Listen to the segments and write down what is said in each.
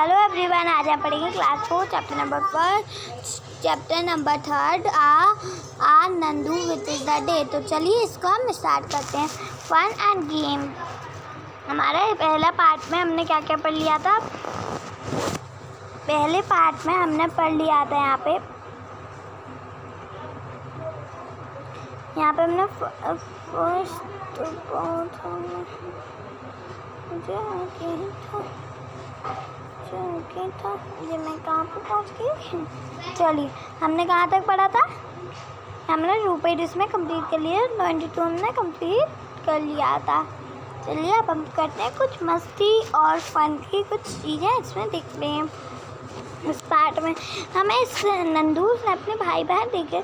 Hello everyone, आज हम पढ़ेंगे क्लास 4 चैप्टर नंबर 3 आ Nandu which is the day. तो चलिए इसको हम स्टार्ट करते हैं। Fun and game. हमारा पहला पार्ट में हमने क्या क्या पढ़ लिया था। पहले पार्ट में हमने पढ़ लिया था यहाँ पे हमने फर्स्ट था ये मैं कहाँ पे पहुँच गई। चलिए हमने कहाँ तक पढ़ा था। हमने रुपए इसमें कंप्लीट कर लिया, 92 हमने कंप्लीट कर लिया था। चलिए अब हम करते हैं कुछ मस्ती और फन की कुछ चीज़ें इसमें देखते हैं। इस पार्ट में हमें इस नंदू ने अपने भाई बहन देखे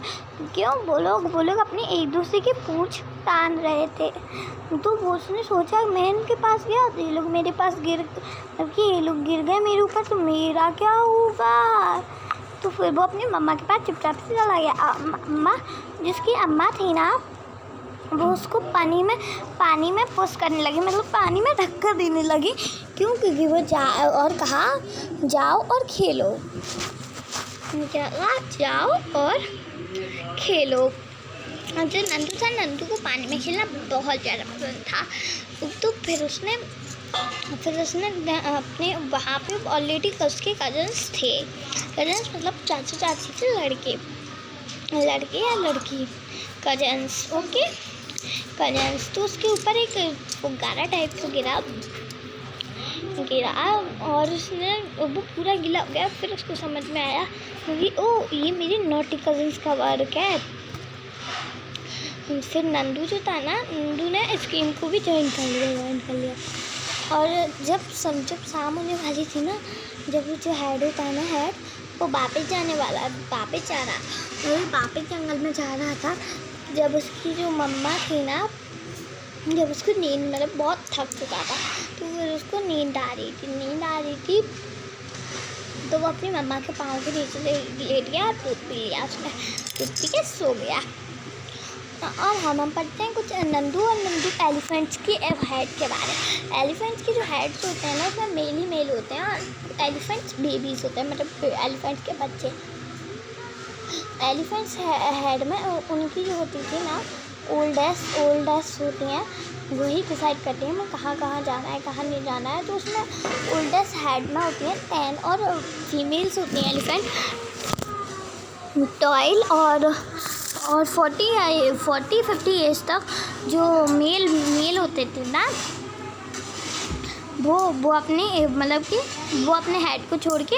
क्यों वो लोग अपनी एक दूसरे की पूंछ तान रहे थे। तो वो उसने सोचा मैं इनके पास गया, ये लोग मेरे पास ये लोग गिर गए मेरे ऊपर, तो मेरा क्या होगा। तो फिर वो अपनी मम्मा के पास चुपचाप से चला गया। अम्मा, जिसकी अम्मा थी ना, वो उसको पानी में पुश करने लगी, मतलब पानी में धक्का देने लगी। क्यों? क्योंकि वो कहा जाओ और खेलो, जाओ और खेलो। जो नंदू था, नंदू को पानी में खेलना बहुत ज़्यादा पसंद था। तो फिर उसने अपने वहाँ पे ऑलरेडी उसके कजन्स थे। कजन्स मतलब चाचा चाची के लड़के या लड़की, कजन्स। Okay, cousins. तो उसके ऊपर एक फुग्गारा टाइप का गिरा और उसने वो पूरा गीला हो गया। फिर उसको समझ में आया कि ये मेरे नॉटी कजन्स का वर्क है। फिर नंदू जो था ना, नंदू ने इस गेम को भी ज्वाइन कर लिया। और जब शाम होने वाली थी ना, जब वो जो हेड होता है ना, हेड वो वापस जाने वाला, वापस जा रहा, वो वापस जंगल में जा रहा था। जब उसकी जो मम्मा थी ना, जब उसको नींद, मतलब बहुत थक चुका था, तो फिर उसको नींद आ रही थी। तो वो अपनी मम्मा के पाँव के नीचे लेट गया, दूध पी लिया उसने, दूध पी के सो गया। और हम पढ़ते हैं कुछ नंदू एलिफेंट्स की हेड के बारे में। एलिफेंट्स की जो हेड्स होते हैं ना, उसमें मेल ही मेल होते हैं, और एलिफेंट्स बेबीज़ होते हैं, मतलब एलिफेंट्स के बच्चे। एलिफेंट्स हेड में उनकी जो होती थी ना, ओल्डेस्ट होती हैं, वही डिसाइड करती हैं मैं कहाँ जाना है, कहाँ नहीं जाना है। तो उसमें ओल्डेस्ट हेड में होती हैं 10 और फीमेल्स होती हैं एलिफेंट 12 और 40-50 एज तक जो मेल होते थे ना, वो अपने मतलब कि वो अपने हेड को छोड़ के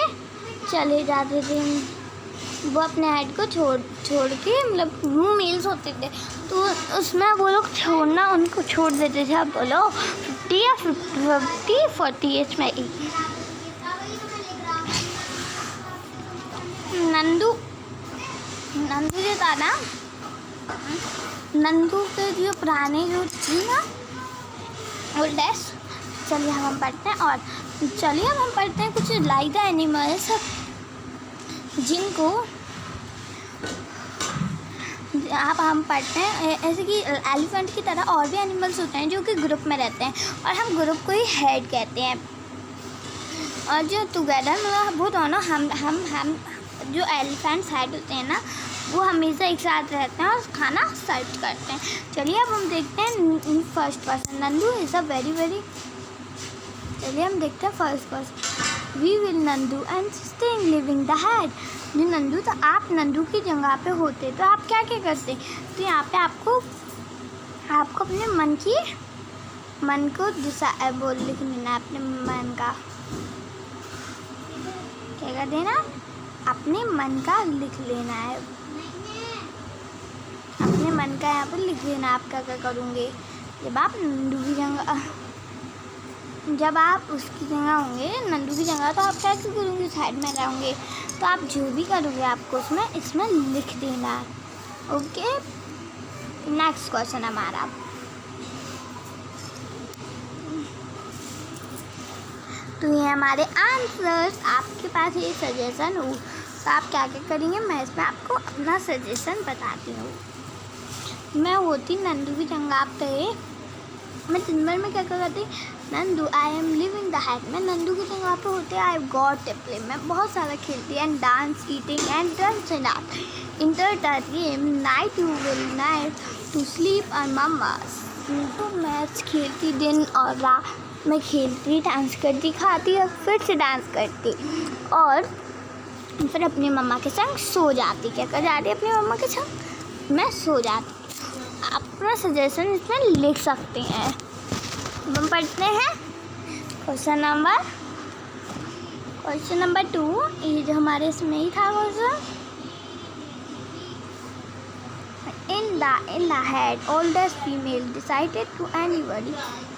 चले जाते थे। वो अपने हेड को छोड़ के, मतलब वो मेल्स होते थे, तो उसमें वो लोग उनको छोड़ देते थे। अब बोलो 50 या 40 एज में ही। नंदू जो था ना, नंदू के जो पुराने जो थी ना ओल्डेस्ट। चलिए हम पढ़ते हैं, और चलिए हम पढ़ते हैं कुछ लाइक द एनिमल्स, जिनको आप हम पढ़ते हैं। ऐसे कि एलिफेंट की तरह और भी एनिमल्स होते हैं जो कि ग्रुप में रहते हैं, और हम ग्रुप को ही हेड कहते हैं। और जो टुगेदर मतलब वो दोनों हम जो एलिफेंट्स हेड होते हैं ना, वो हमेशा एक साथ रहते हैं और खाना सर्च करते हैं। चलिए अब हम देखते हैं first person. Nandu is a very चलिए हम देखते हैं first person. We will Nandu and staying living the head. जो नंदू, तो आप नंदू की जगह पे होते तो आप क्या करते। तो यहाँ पे आपको अपने मन को लिख लेना, अपने मन का क्या कर देना, अपने मन का लिख लेना है, अपने मन का यहाँ पर लिख लेना। आप क्या करोगे जब आप नंदू की जगह, जब आप उसकी जगह होंगे, नंदू की जगह, तो आप क्या करोगे, साइड में रहोगे। तो आप जो भी करोगे आपको इसमें लिख देना। ओके, नेक्स्ट क्वेश्चन हमारा। तो ये हमारे आंसर्स। आपके पास ये सजेशन हो तो आप क्या करेंगे, मैं इसमें आपको अपना सजेशन बताती हूँ। मैं होती नंदू की जगह पे, मैं दिन भर में क्या करती, Nandu I am living the height में नंदू की जगह पे होते आई गॉट ए प्ले मैं बहुत सारा खेलती and dance eating and drums and art enter the game night you will night to sleep और मम्मा तो मैच खेलती दिन और रात में खेलती डांस करती खाती और फिर से डांस करती और फिर अपनी मम्मा के संग सो जाती। क्या कर जाती अपनी मम्मा के संग मैं सो जाती। अपना सजेशन इसमें लिख सकते हैं। हम पढ़ते हैं क्वेश्चन नंबर 2। ये जो हमारे इसमें ही था question in the head oldest female decided to anybody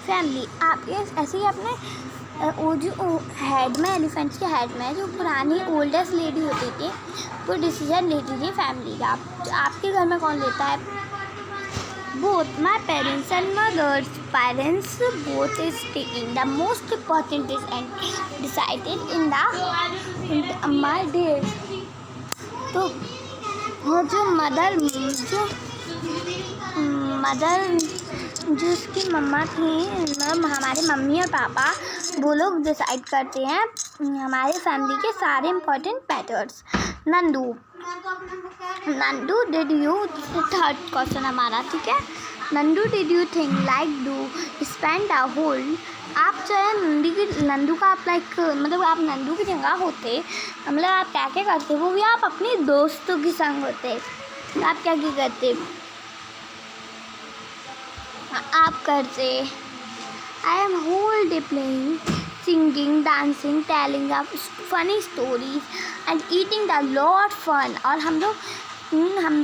family. आप ये ऐसे ही अपने वो जो हेड में एलिफेंट्स के हेड में जो पुरानी ओल्डेस्ट लेडी होती थी वो डिसीजन लेती थी फैमिली का। आपके घर में कौन लेता है? Both my parents and mother's parents both is taking the most important decision decided in my days। तो वो जो मदर जो उसकी मम्मा थी मतलब हमारे मम्मी और पापा वो लोग डिसाइड करते हैं हमारे फैमिली के सारे important matters. Nandu did you third question हमारा ठीक है। Nandu did you think like do spend a whole आप चाहे नंदू का आप लाइक मतलब आप नंदू की जगह होते मतलब आप क्या क्या करते वो भी आप अपने दोस्तों के संग होते आप क्या क्या करते आप करते I am whole day playing singing dancing telling funny stories and eating the lot fun. और हम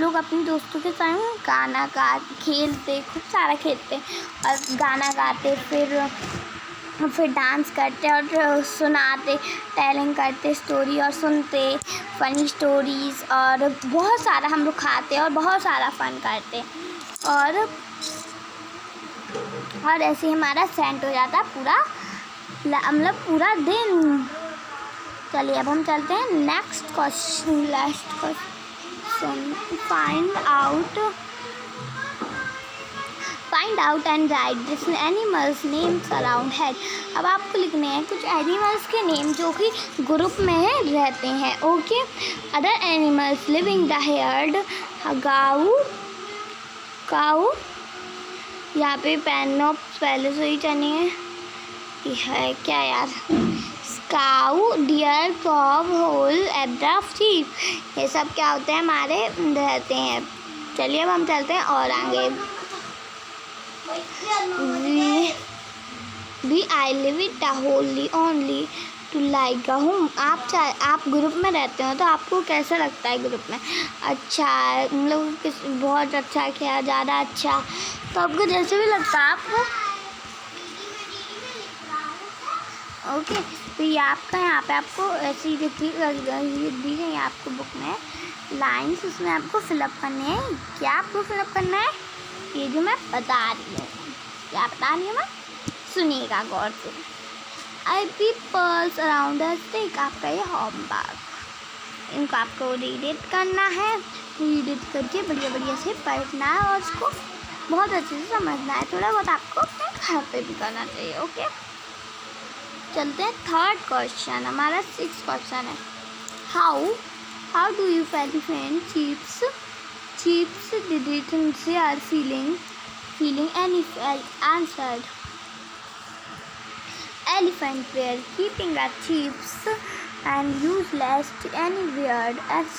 लोग अपने दोस्तों के संग गाना खेलते खूब सारा खेलते और गाना गाते फिर डांस करते और सुनाते टेलिंग करते स्टोरी और सुनते फनी स्टोरीज़ और बहुत सारा हम लोग खाते और बहुत सारा फन करते और ऐसे ही हमारा सेंट हो जाता पूरा मतलब पूरा दिन। चलिए अब हम चलते हैं next question last question find out and right this animals names around head. अब आपको लिखने हैं कुछ एनिमल्स के नेम जो कि ग्रुप में रहते हैं। Okay other animals living the haired cow यहाँ पे पैनोप्स पहले से ही चने है क्या यार काऊ डियर कॉब होल एब्रा शीप ये सब क्या होते हैं हमारे रहते हैं। चलिए अब हम चलते हैं और आगे we I live it holy only to like home. आप ग्रुप में रहते हो तो आपको कैसा लगता है ग्रुप में? अच्छा मतलब बहुत अच्छा क्या ज़्यादा अच्छा तो आपको जैसे भी लगता है आपको। ओके तो ये आपका यहाँ पे आपको ऐसी दी गई आपको बुक में लाइंस उसमें आपको फिलअप करने हैं। क्या आपको फिलअप करना है ये जो मैं बता रही हूँ क्या बता रही हूँ मैं सुनिएगा गौर से। आई पीपल्स अराउंड द स्टिक आपका ये होमवर्क इनको आपको रीड इट करना है। रीड इट करके बढ़िया से पढ़ना है और उसको बहुत अच्छे से समझना है। थोड़ा बहुत आपको अपने घर पे भी करना चाहिए। ओके चलते हैं थर्ड क्वेश्चन हमारा 6th क्वेश्चन है how do you elephant keeps did से are feeling any answered elephant were keeping the chips and useless to any weird and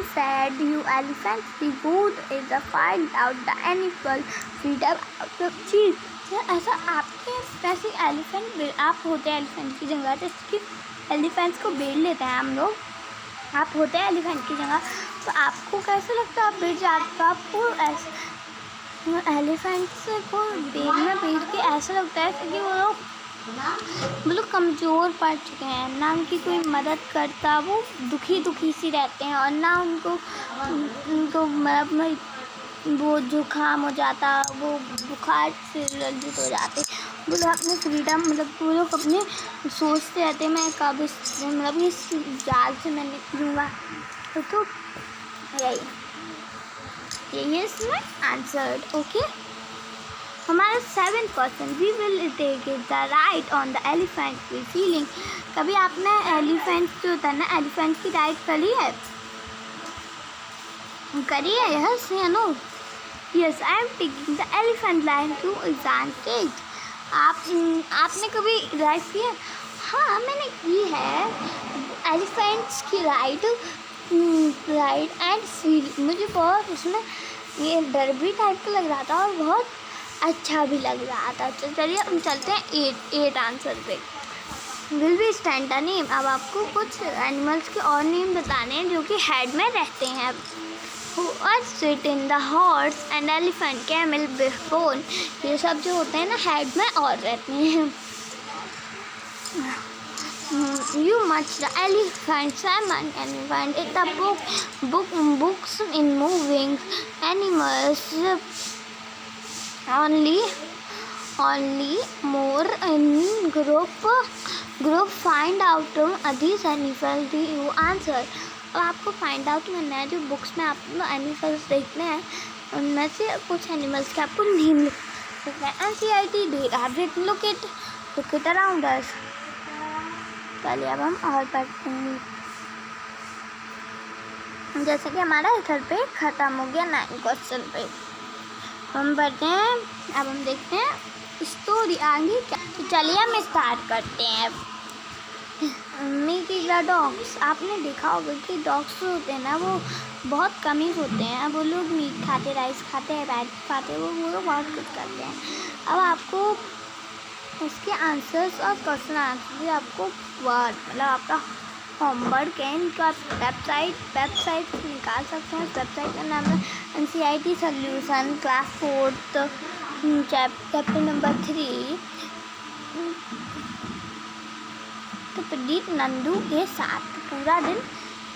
said you elephants the good is to find out the animal freedom of the chips। ऐसा आपके वैसे elephant आप होते हैं elephant की जगह जैसे कि एलिफेंट्स को बेच लेते हैं हम लोग आप होते हैं एलिफेंट की जगह तो आपको कैसे लगता है आप बेच जाते आपको ऐसे एलिफेंट्स को बेच के ऐसा लगता है कि वो लोग कमज़ोर पड़ चुके हैं ना उनकी कोई मदद करता वो दुखी सी रहते हैं और ना उनको मतलब वो जुकाम हो जाता वो बुखार से जल्दी हो जाते वो लोग अपने फ्रीडम मतलब वो लोग अपने सोचते रहते मैं कब इस जाल से मैं निकलूँगा तो यही है इसमें आंसर। ओके हमारा 7%, we will take it the ride on the elephant की फीलिंग। कभी आपने एलिफेंट जो होता है ना, एलिफेंट की राइड करी है? यस या no? Yes, I am taking the elephant line to exam cake. आपने कभी राइड की है? हाँ, मैंने की है एलिफेंट्स की राइड एंड फील। मुझे बहुत उसमें ये डर भी टाइप का लग रहा था और बहुत अच्छा भी लग रहा था। तो चलिए हम चलते हैं 8 आंसर पे। Will be stand the name. अब आपको कुछ एनिमल्स के और नेम बताने हैं जो कि हेड में रहते हैं। Who are sit in the horse and elephant, camel, bone। ये सब जो होते हैं ना हेड में और रहते हैं। You much the elephant, salmon, elephant is the books in moving animals only more in group find out these animals you answer। अब आपको फाइंड आउट करना है जो बुक्स में आपको एनिमल्स देखने हैं उनमें से कुछ एनिमल्स के आपको नेम लिखना है। NCERT they have written look it around us। चलिए अब हम और पढ़ते हैं। जैसे कि हमारा इधर पे ख़त्म हो गया 9 क्वेश्चन पे, हम पढ़ते हैं। अब हम देखते हैं स्टोरी आगे क्या। तो चलिए हम स्टार्ट करते हैं। Meet the dogs. आपने देखा होगा कि डॉग्स जो होते हैं ना वो बहुत कम ही होते हैं। वो लोग मीट खाते, राइस खाते हैं, बैट खाते हैं, वो बहुत कुछ करते हैं। अब आपको उसके आंसर्स और क्वेश्चन आंसर भी आपको वर्ड मतलब आपका होमवर्क है। इनका वेबसाइट निकाल सकते हैं। वेबसाइट का नाम है NCERT solution class 4 chapter number 3 तो प्रदीप नंदू के साथ पूरा दिन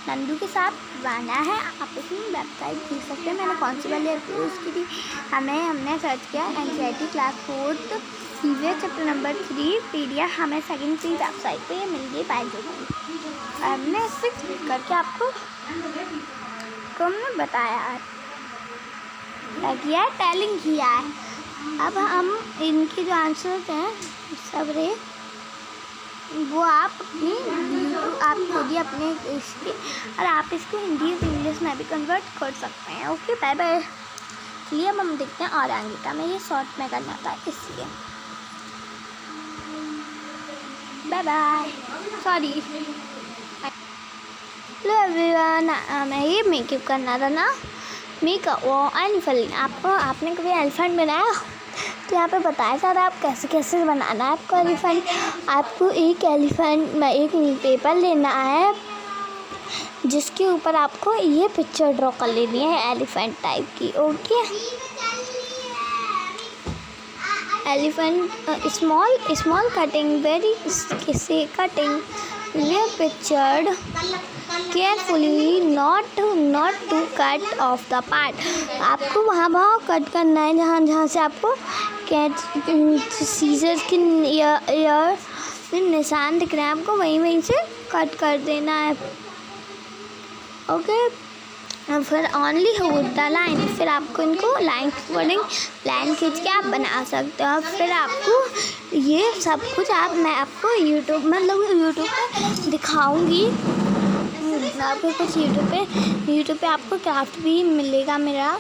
नंदू के साथ गाना है। आप अपनी वेबसाइट देख सकते हैं। मैंने कौन सी वाली यूज़ की थी, हमने सर्च किया NCERT class 4 CVS chapter number 3 PDF। हमें सेकेंड की वेबसाइट पे ये मिल गई पाएगी। हमने इस पर क्लिक करके आपको हमने बताया क्या किया है, टेलिंग किया है। अब हम इनके जो आंसर्स हैं सब रे वो आप खुद ही अपने इसके और आप इसको हिंदी और इंग्लिश में भी कन्वर्ट कर सकते हैं। Okay, bye bye. चलिए अब हम देखते हैं और आगे का। मैं ये शॉर्ट में करना था इसलिए bye bye. Sorry. Hello everyone, मैं ये मेकअप करना था ना, मेकअप वो एलिफेंट। आपने कभी एलिफेंट बनाया? तो यहाँ पे बताया जा रहा है आप कैसे बनाना है आपको एलिफेंट। आपको एक पेपर लेना है जिसके ऊपर आपको ये पिक्चर ड्रॉ कर लेनी है एलिफेंट टाइप की। Okay, elephant small cutting very cutting ये pictured carefully not to cut off the part. आपको वहाँ कट करना है जहाँ से आपको सीजर के निशान दिख रहे हैं, आपको वहीं से कट कर देना है। ओके, फिर ओनली होल्ड द लाइन। फिर आपको इनको लाइन खींच के आप बना सकते हो। फिर आपको ये सब कुछ मैं आपको यूट्यूब पे दिखाऊंगी। आपको कुछ यूट्यूब पे आपको क्राफ्ट भी मिलेगा मेरा,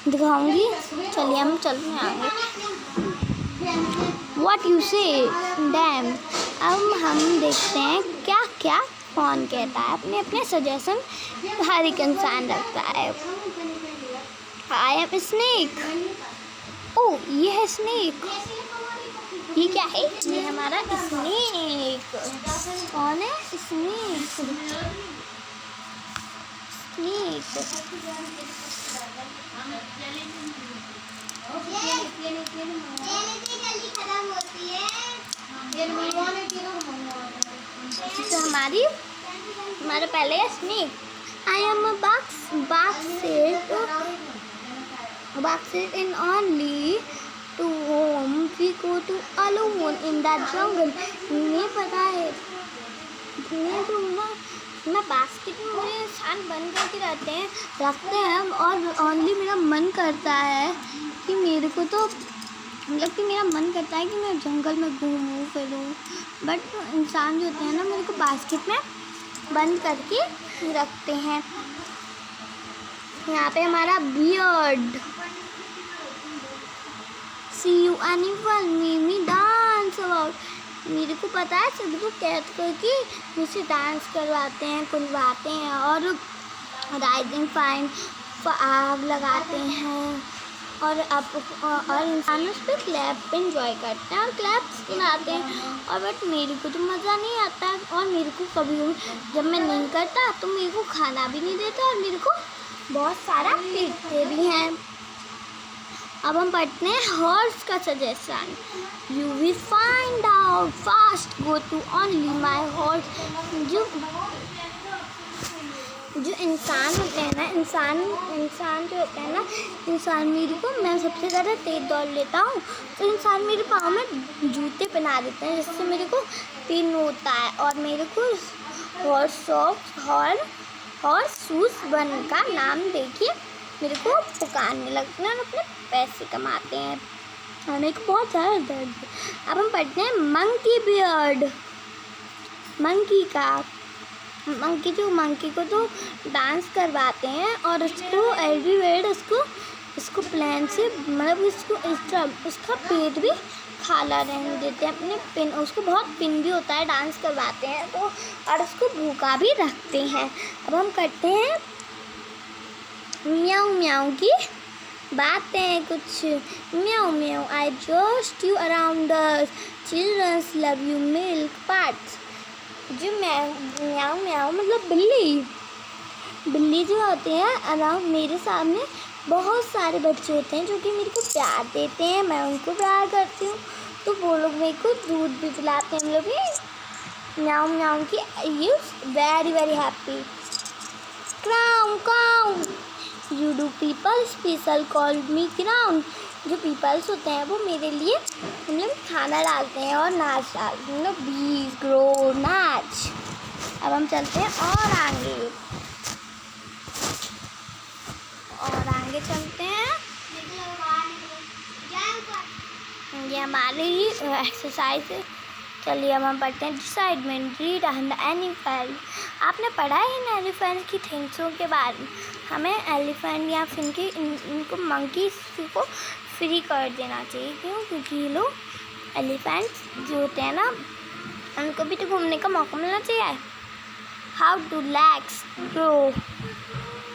दिखाऊंगी। चलिए हम चलते हैं आगे। व्हाट यू से डैम। अब हम देखते हैं क्या कौन कहता है। अपने सजेशन हर एक इंसान रखता है। I am snake. ओ, ये है स्नेक। ये क्या है? ये हमारा स्नेक। कौन है? स्नेक। तो हमारा पहले है snake. I am a box in only to home we go to alone in that jungle। मुझे पता है मैं बास्केट में मुझे इंसान बन करके रखते हैं और ओनली मेरा मन करता है कि मेरे को तो मतलब कि मेरा मन करता है कि मैं जंगल में घूमूं फिरूं, बट इंसान जो होते हैं ना मेरे को बास्केट में बंद करके रखते हैं। यहाँ पे हमारा बियर्ड। सी यू एनीवन मीमी डांस अबाउट। मेरे को पता है सभी को कैद करके मुझसे डांस करवाते हैं, कुलवाते हैं और राइजिंग फाइन आग लगाते हैं और इंसान उस पर क्लैप पे इंजॉय करते हैं और क्लैप्स सुनाते हैं। और बट मेरे को तो मज़ा नहीं आता और मेरे को कभी जब मैं नहीं करता तो मेरे को खाना भी नहीं देता और मेरे को बहुत सारा पीटते भी हैं। अब हम पढ़ते हैं हॉर्स का suggestion. You will find out fast, go to only my horse. जो इंसान होते हैं ना, इंसान जो होते हैं ना, इंसान मेरे को, मैं सबसे ज़्यादा तेज़ दौड़ लेता हूँ तो इंसान मेरे पाँव में जूते पहना देते हैं जिससे मेरे को पेन होता है और मेरे को हॉर्स शूज़ बन का नाम देके मेरे को पुकारने लगते हैं और अपने पैसे कमाते हैं और मेरे को बहुत ज़्यादा दर्द है। अब हम पढ़ते हैं मंकी बियर्ड। मंकी को तो डांस करवाते हैं और उसको एवरीवेयर उसको प्लान से मतलब उसका पेट भी खाला रहने देते हैं, अपने पिन, उसको बहुत पिन भी होता है, डांस करवाते हैं तो और उसको भूखा भी रखते हैं। अब हम करते हैं म्याऊ म्याऊ की बातें कुछ। म्याऊ म्याऊ I just you around us, children's love you milk parts. जो म्याऊ म्याऊ मतलब बिल्ली जो होते हैं अराउंड मेरे सामने बहुत सारे बच्चे होते हैं जो कि मेरे को प्यार देते हैं, मैं उनको प्यार करती हूँ तो वो लोग मेरे को दूध भी पिलाते हैं। मतलब ये म्याऊ म्याऊ की you very very happy. Crown crown you do people special call me crown. जो पीपल्स होते हैं वो मेरे लिए मतलब खाना डालते हैं और नाच डालते हैं, मतलब बीज ग्रो नाच। अब हम चलते हैं और आगे चलते हैं। ये हमारी एक्सरसाइज है। चलिए अब हम पढ़ते हैं डिसाइडमेंट, रीड एंड एनिमल। आपने पढ़ा है इन एलिफेंट की थिंग्सों के बारे में। हमें एलिफेंट या फिर इनको मंकी को फ्री कर देना चाहिए। क्यों? क्योंकि ये लोग एलिफेंट्स जो होते हैं ना उनको भी तो घूमने का मौका मिलना चाहिए। How two legs grow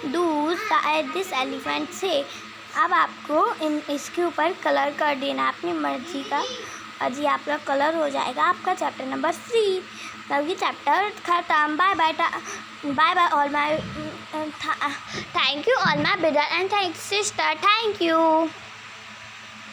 do this elephant से। अब आपको इसके ऊपर कलर कर देना अपनी मर्जी का और जी आपका कलर हो जाएगा आपका चैप्टर नंबर 3। मतलब ये चैप्टर खत्म। Bye bye all my thank you all my brother and thank sister. Thank you.